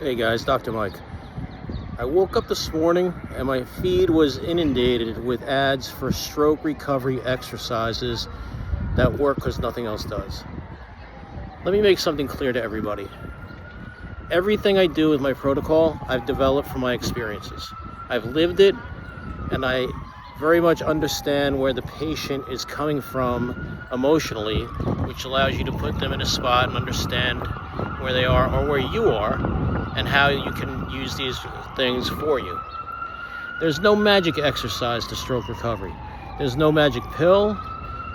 Hey guys, Dr. Mike. I woke up this morning and my feed was inundated with ads for stroke recovery exercises that work because nothing else does. Let me make something clear to everybody. Everything I do with my protocol, I've developed from my experiences. I've lived it, and I very much understand where the patient is coming from emotionally, which allows you to put them in a spot and understand where they are or where you are and how you can use these things for you. There's no magic exercise to stroke recovery. There's no magic pill,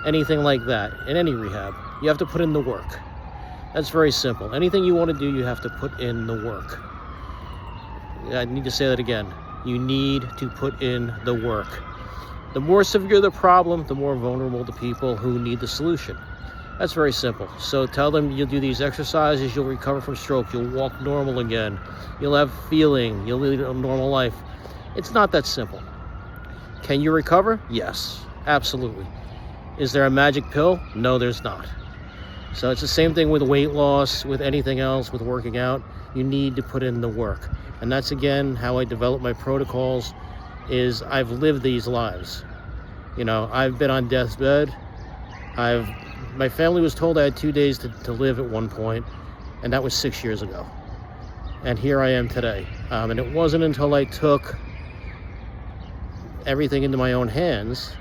anything like that in any rehab. You have to put in the work. That's very simple. Anything you want to do, you have to put in the work. I need to say that again. You need to put in the work. The more severe the problem, the more vulnerable the people who need the solution. That's very simple. So tell them you'll do these exercises, you'll recover from stroke, you'll walk normal again, you'll have feeling, you'll lead a normal life. It's not that simple. Can you recover? Yes, absolutely. Is there a magic pill? No, there's not. So it's the same thing with weight loss, with anything else, with working out. You need to put in the work. And that's, again, how I develop my protocols, is I've lived these lives. You know, I've been on death's bed. My family was told I had 2 days to live at one point, and that was 6 years ago. And here I am today. And it wasn't until I took everything into my own hands,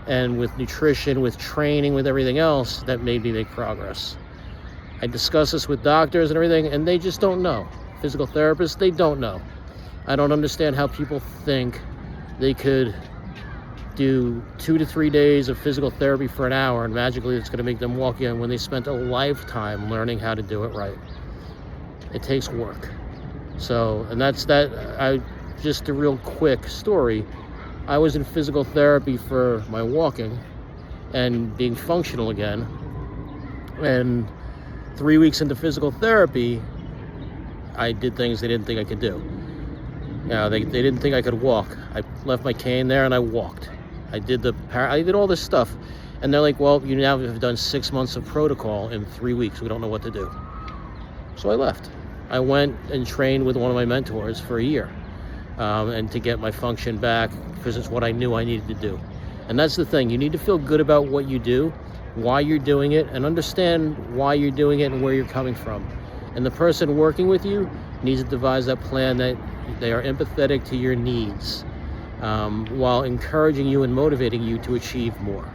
and with nutrition, with training, with everything else, that made me make progress. I discuss this with doctors and everything, and they just don't know. Physical therapists, they don't know. I don't understand how people think they could do 2 to 3 days of physical therapy for an hour and magically it's going to make them walk again when they spent a lifetime learning how to do it right. It takes work. So, and that's that. Just a real quick story. I was in physical therapy for my walking and being functional again. And 3 weeks into physical therapy, I did things they didn't think I could do. They didn't think I could walk. I left my cane there and I walked. I did all this stuff. And they're like, well, you now have done 6 months of protocol in 3 weeks. We don't know what to do. So I left. I went and trained with one of my mentors for a year. And to get my function back, because it's what I knew I needed to do. And that's the thing. You need to feel good about what you do, why you're doing it, and understand why you're doing it and where you're coming from. And the person working with you needs to devise that plan that they are empathetic to your needs, while encouraging you and motivating you to achieve more.